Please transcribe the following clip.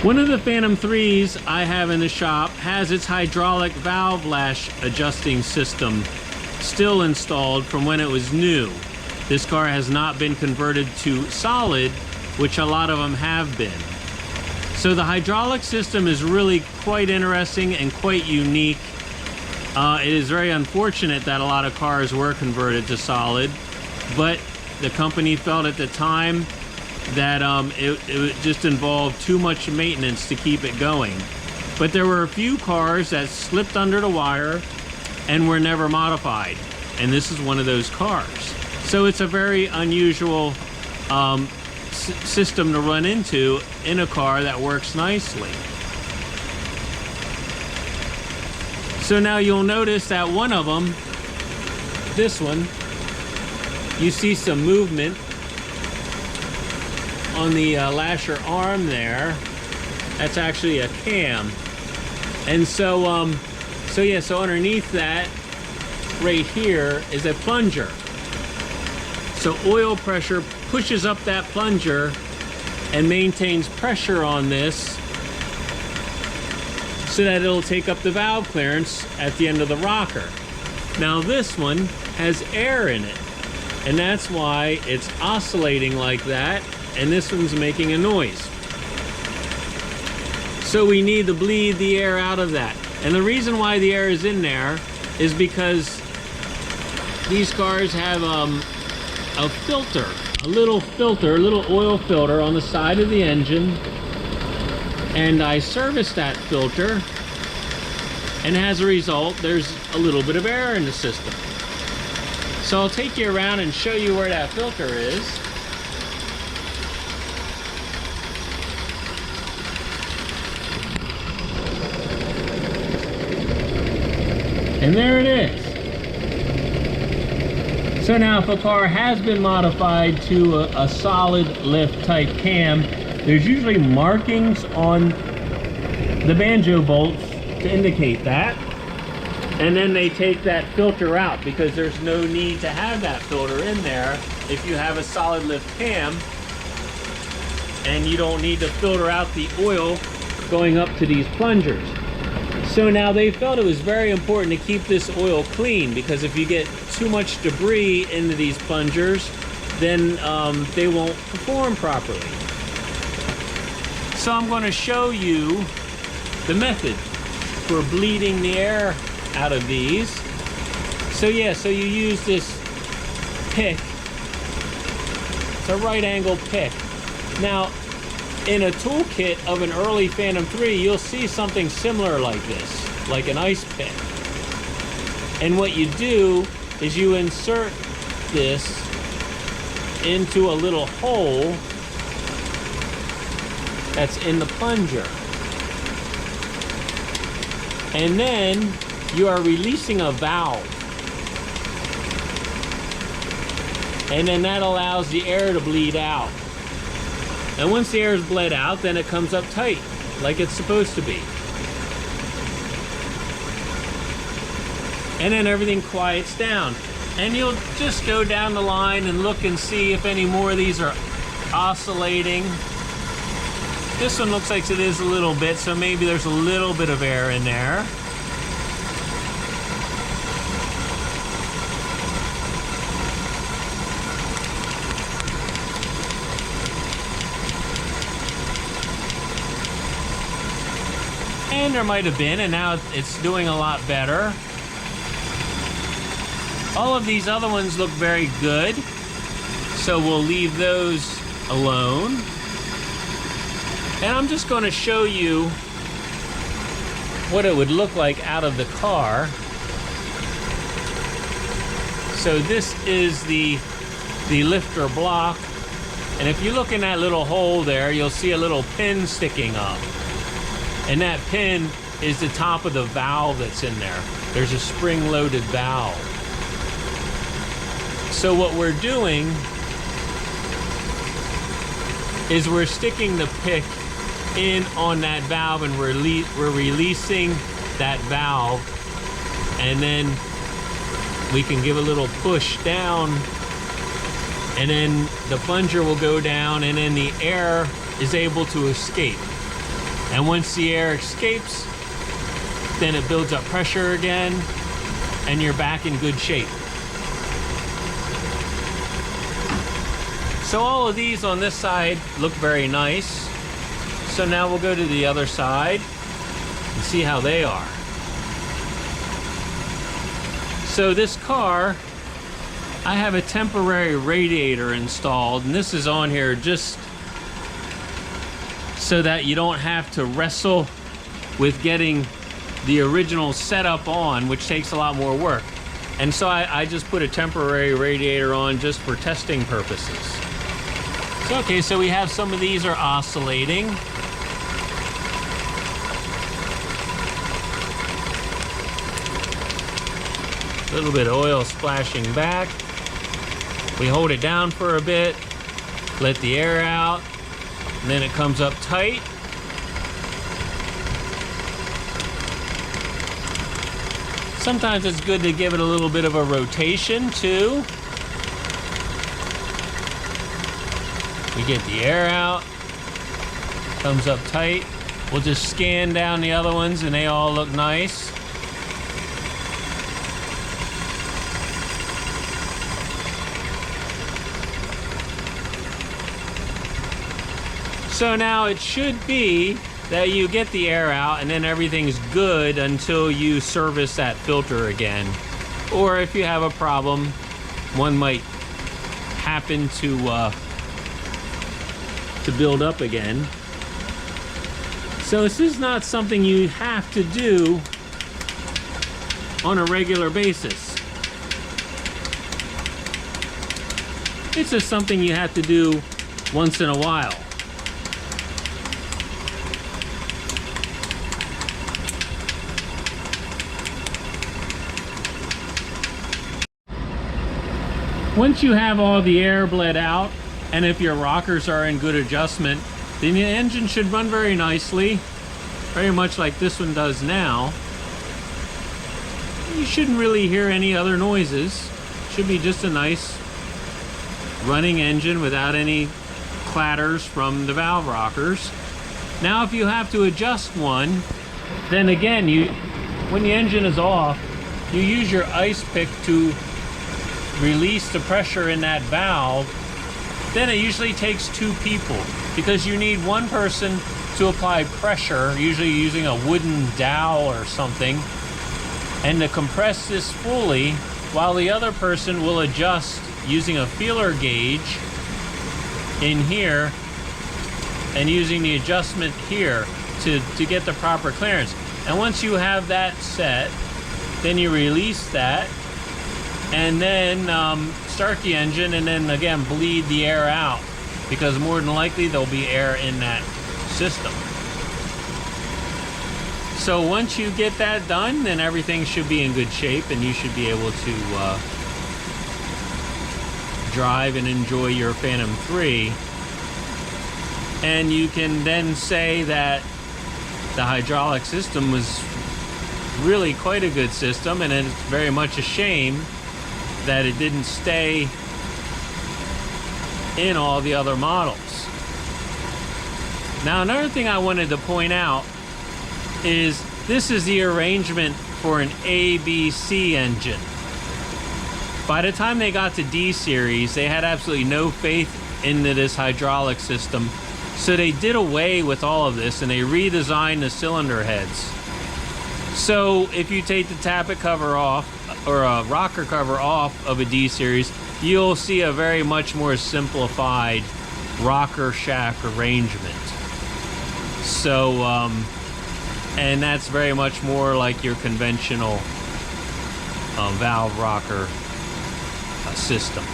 One of the Phantom 3s I have in the shop has its hydraulic valve lash adjusting system still installed from when it was new. This car has not been converted to solid, which a lot of them have been. So the hydraulic system is really quite interesting and quite unique. It is very unfortunate that a lot of cars were converted to solid, but the company felt at the time that it just involved too much maintenance to keep it going. But there were a few cars that slipped under the wire and were never modified, and this is one of those cars. So it's a very unusual system to run into in a car that works nicely. So now you'll notice that one of them, this one, you see some movement on the lasher arm there. That's actually a cam. And so underneath that right here is a plunger. So oil pressure pushes up that plunger and maintains pressure on this so that it'll take up the valve clearance at the end of the rocker. Now this one has air in it, and that's why it's oscillating like that, and this one's making a noise. So we need to bleed the air out of that. And the reason why the air is in there is because these cars have a filter, a little oil filter on the side of the engine. And I serviced that filter, and as a result, there's a little bit of air in the system. So I'll take you around and show you where that filter is. And there it is. So now if a car has been modified to a solid lift type cam, there's usually markings on the banjo bolts to indicate that. And then they take that filter out because there's no need to have that filter in there if you have a solid lift cam, and you don't need to filter out the oil going up to these plungers. So now they felt it was very important to keep this oil clean, because if you get too much debris into these plungers, then they won't perform properly. So I'm going to show you the method for bleeding the air out of these. So yeah, so you use this pick. It's a right angle pick. Now, in a toolkit of an early Phantom 3, you'll see something similar like this, like an ice pick. And what you do is you insert this into a little hole that's in the plunger. And then you are releasing a valve. And then that allows the air to bleed out. And once the air is bled out, then it comes up tight, like it's supposed to be. And then everything quiets down. And you'll just go down the line and look and see if any more of these are oscillating. This one looks like it is a little bit, so maybe there's a little bit of air in there. And there might have been, and now it's doing a lot better. All of these other ones look very good, so we'll leave those alone. And I'm just going to show you what it would look like out of the car. So this is the lifter block, and if you look in that little hole there, you'll see a little pin sticking up. And that pin is the top of the valve that's in there. There's a spring-loaded valve. So what we're doing is we're sticking the pick in on that valve, and we're releasing that valve, and then we can give a little push down, and then the plunger will go down, and then the air is able to escape. And once the air escapes, then it builds up pressure again, and you're back in good shape. So all of these on this side look very nice. So now we'll go to the other side and see how they are. So this car, I have a temporary radiator installed, and this is on here just so that you don't have to wrestle with getting the original setup on, which takes a lot more work. And so I just put a temporary radiator on just for testing purposes. So, okay, so we have some of these are oscillating. A little bit of oil splashing back. We hold it down for a bit, let the air out, and then it comes up tight. Sometimes it's good to give it a little bit of a rotation too. We get the air out, comes up tight. We'll just scan down the other ones and they all look nice. So now it should be that you get the air out and then everything's good until you service that filter again. Or if you have a problem, one might happen to build up again. So this is not something you have to do on a regular basis. It's just something you have to do once in a while. Once you have all the air bled out, and if your rockers are in good adjustment, then the engine should run very nicely, very much like this one does now. You shouldn't really hear any other noises. Should be just a nice running engine without any clatters from the valve rockers. Now if you have to adjust one, then again, when the engine is off, you use your ice pick to release the pressure in that valve. Then it usually takes two people because you need one person to apply pressure, usually using a wooden dowel or something, and to compress this fully, while the other person will adjust using a feeler gauge in here and using the adjustment here to get the proper clearance. And once you have that set, then you release that and then start the engine, and then again bleed the air out, because more than likely there'll be air in that system. So once you get that done, then everything should be in good shape and you should be able to drive and enjoy your Phantom 3. And you can then say that the hydraulic system was really quite a good system, and it's very much a shame that it didn't stay in all the other models. Now another thing I wanted to point out is this is the arrangement for an ABC engine. By the time they got to D series, they had absolutely no faith into this hydraulic system, so they did away with all of this and they redesigned the cylinder heads. So if you take the tappet cover off, or a rocker cover off of a D series, you'll see a very much more simplified rocker shaft arrangement. So and that's very much more like your conventional valve rocker system.